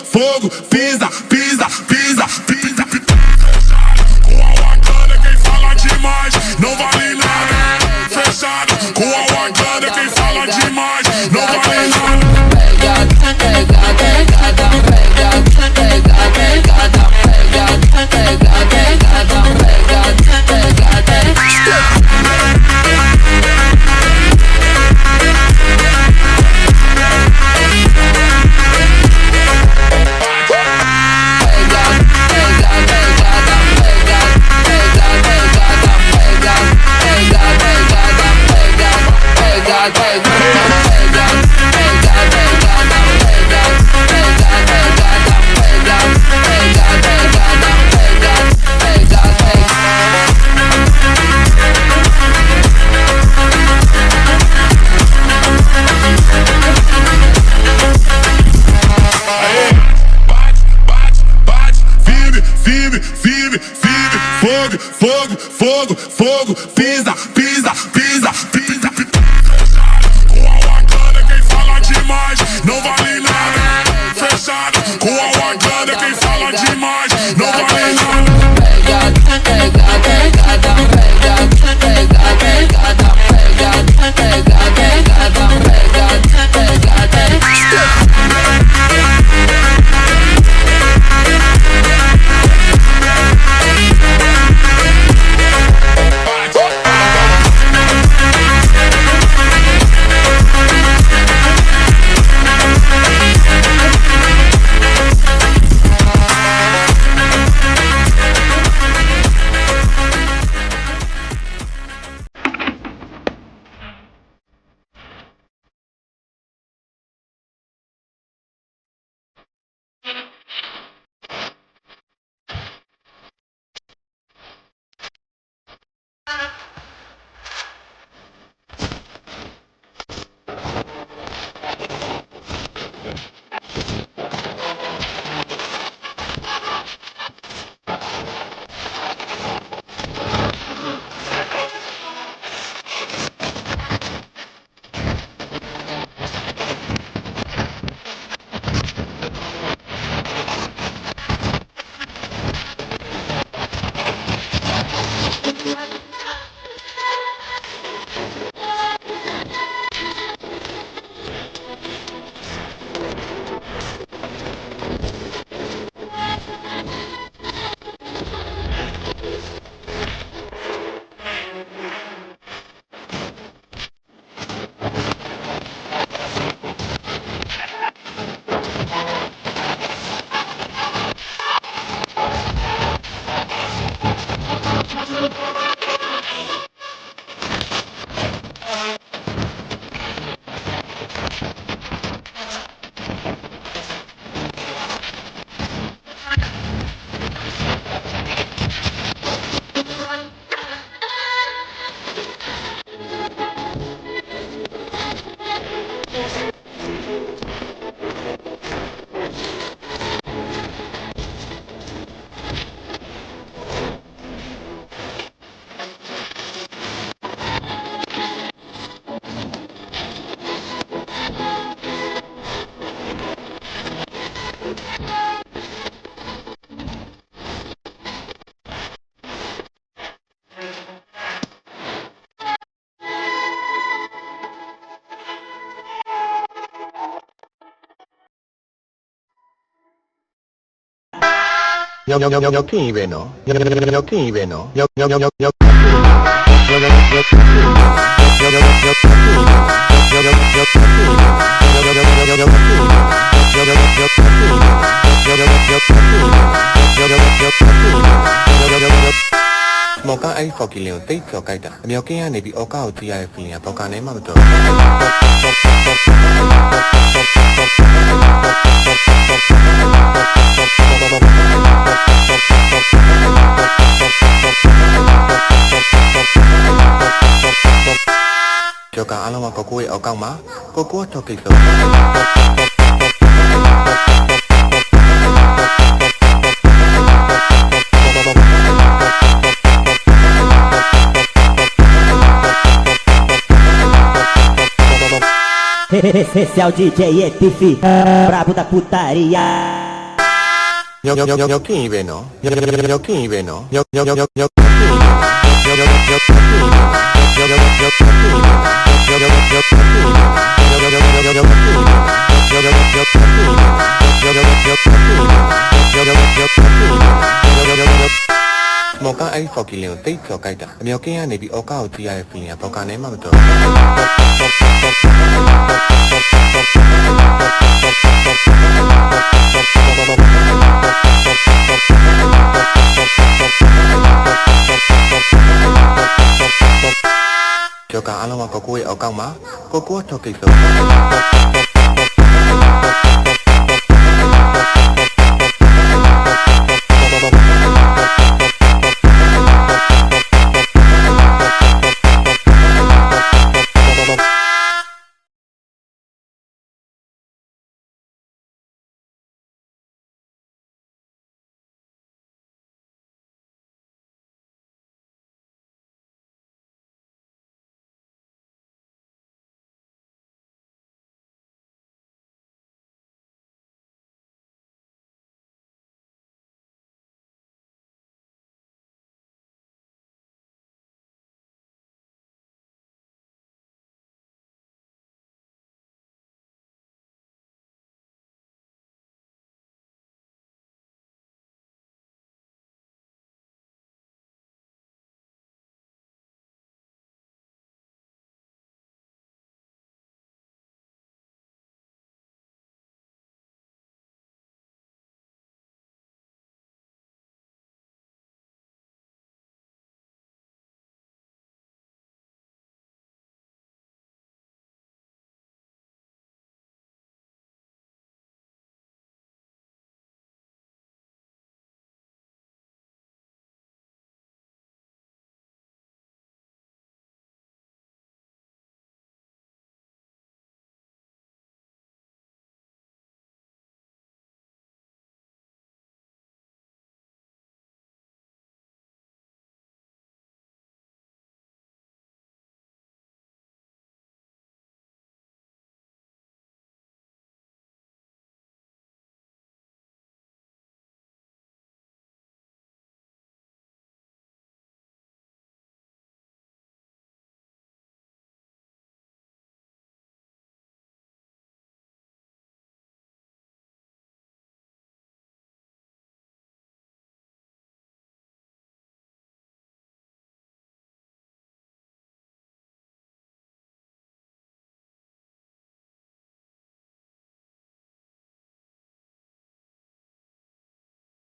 Fogo, pisa. Com a Wakanda quem fala demais não vale nada. Fechado, com a Wakanda quem fala demais não vale nada. Fogo, pisa. Com a Wakanda quem fala demais não vale nada. Fechado, com a Wakanda quem fala demais não vale nada. Nhóc kinh về nó, nhóc kinh về nó, nhóc မော်ကအဲ့ဖော်ကီလင်ကိုတိတ်ကျော်ကြိုက်တာအမြောက်ကင်းကနေပြီးအော်ကာကိုကြည့်ရတဲ့ feeling ကဘောက်ကနေမှမတော်ကျော်ကအားလုံးကကိုကိုရဲ့အောက်ကောက်မှာကိုကိုထောက်ကိစ္စEsse é o DJ ETF Brabo da putaria မြောက်ခင်းပဲနော်မြောက်ခင်းပဲနော်မြောက်ခင်းပဲနော်မော်ကအဲ့ဖော်ကီလင်ကိုတိတ်ကျော်ကြိုက်တာအမြောက်ကင်းကနေပြီးအော်ကာကိုကြည့်ရတဲ့ feeling ကဘောက်ကနေမှမတော်ကျော်ကအားလုံးကကိုကိုရဲ့အောက်ကောက်မှာကိုကိုထောက်ကိစ္စ